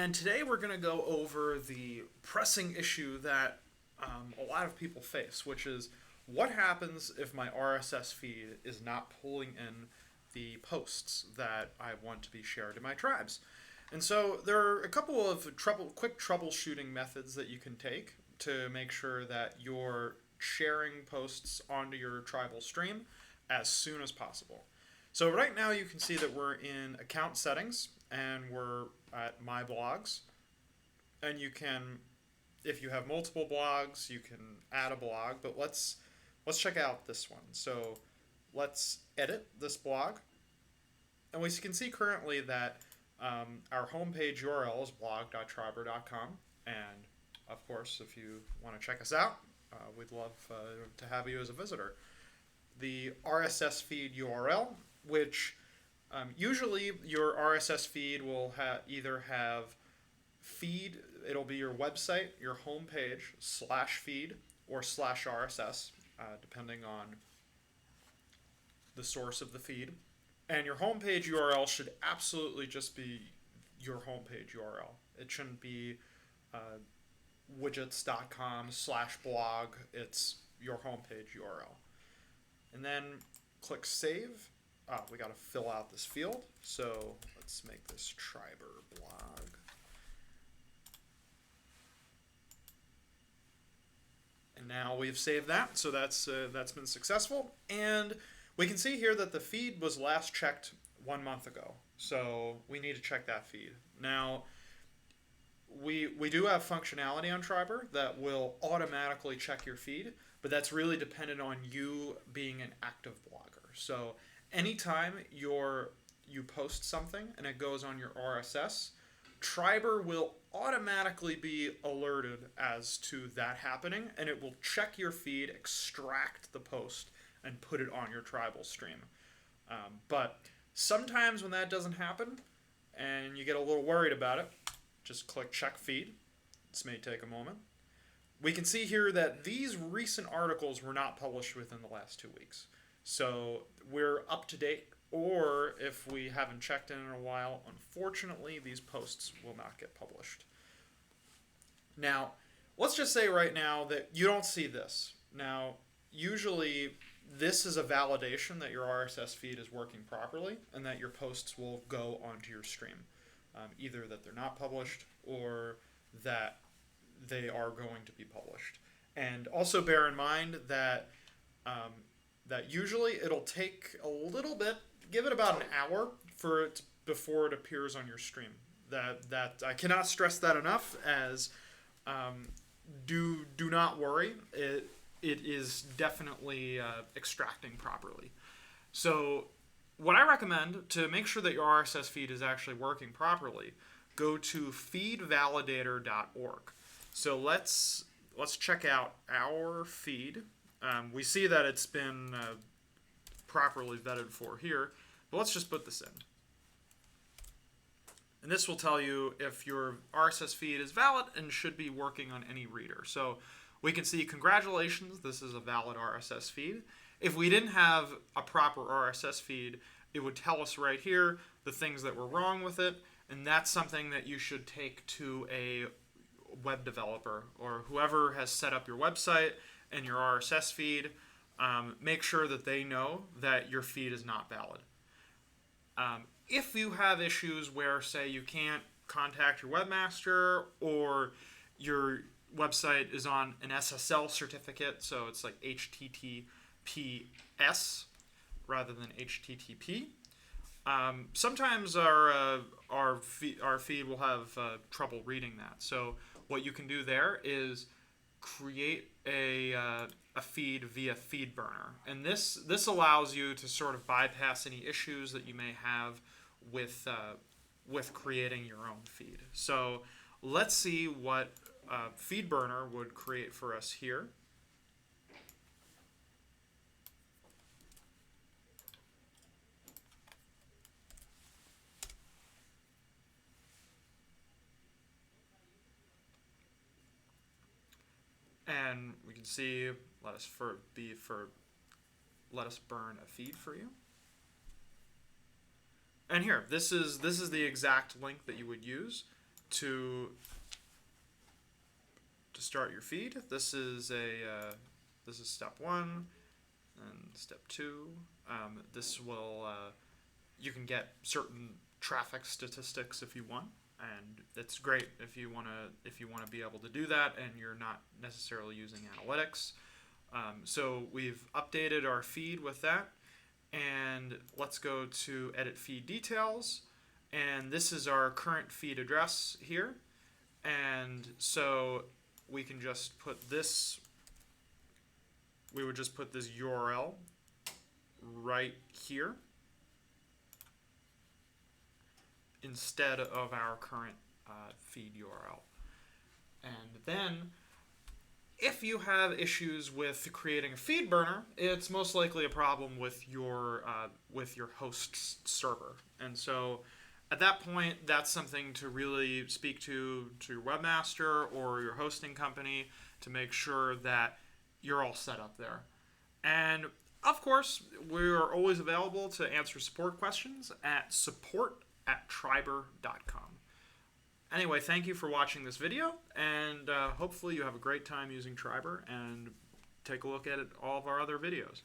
And today we're going to go over the pressing issue that a lot of people face, which is what happens if my RSS feed is not pulling in the posts that I want to be shared in my tribes. And so there are a couple of quick troubleshooting methods that you can take to make sure that you're sharing posts onto your tribal stream as soon as possible. So right now you can see that we're in account settings and we're at my blogs, and you can, if you have multiple blogs, you can add a blog, but let's check out this one. So let's edit this blog, and we can see currently that our homepage URL is blog.triberr.com, and of course if you want to check us out, we'd love to have you as a visitor. The RSS feed URL, which usually your RSS feed will either have feed, it'll be your website, your homepage, /feed, or /RSS, depending on the source of the feed. And your homepage URL should absolutely just be your homepage URL. It shouldn't be widgets.com/blog. It's your homepage URL. And then click Save. We got to fill out this field, so let's make this Triberr blog. And now we've saved that, so that's been successful. And we can see here that the feed was last checked 1 month ago, so we need to check that feed. Now, we do have functionality on Triberr that will automatically check your feed, but that's really dependent on you being an active blogger. So anytime you post something and it goes on your RSS, Triberr will automatically be alerted as to that happening, and it will check your feed, extract the post, and put it on your tribal stream. But sometimes when that doesn't happen and you get a little worried about it, just click Check Feed. This may take a moment. We can see here that these recent articles were not published within the last 2 weeks. So we're up to date, or if we haven't checked in a while, unfortunately, these posts will not get published. Now, let's just say right now that you don't see this. Now, usually this is a validation that your RSS feed is working properly and that your posts will go onto your stream. Either that they're not published or that they are going to be published. And also bear in mind that that usually it'll take a little bit, give it about an hour before it appears on your stream. That I cannot stress that enough, as do not worry. It is definitely extracting properly. So what I recommend to make sure that your RSS feed is actually working properly, go to feedvalidator.org. So let's check out our feed. We see that it's been properly vetted for here, but let's just put this in. And this will tell you if your RSS feed is valid and should be working on any reader. So we can see, congratulations, this is a valid RSS feed. If we didn't have a proper RSS feed, it would tell us right here the things that were wrong with it, and that's something that you should take to a web developer or whoever has set up your website and your RSS feed. Make sure that they know that your feed is not valid. If you have issues where, say, you can't contact your webmaster, or your website is on an SSL certificate, so it's like HTTPS rather than HTTP, sometimes our feed will have trouble reading that. So what you can do there is create a feed via FeedBurner, and this allows you to sort of bypass any issues that you may have with creating your own feed. So let's see what FeedBurner would create for us here. And we can see, let us burn a feed for you. And here, this is the exact link that you would use to start your feed. This is step 1 and step 2. This will you can get certain traffic statistics if you want, and it's great if you want to be able to do that and you're not necessarily using analytics. So we've updated our feed with that, and let's go to edit feed details, and this is our current feed address here, and so we can just put this, we would just put this URL right here instead of our current feed URL. And then if you have issues with creating a feed burner, it's most likely a problem with your host's server. And so at that point, that's something to really speak to your webmaster or your hosting company to make sure that you're all set up there. And of course, we are always available to answer support questions at support@triberr.com. Anyway, thank you for watching this video, and hopefully you have a great time using Triberr, and take a look at all of our other videos.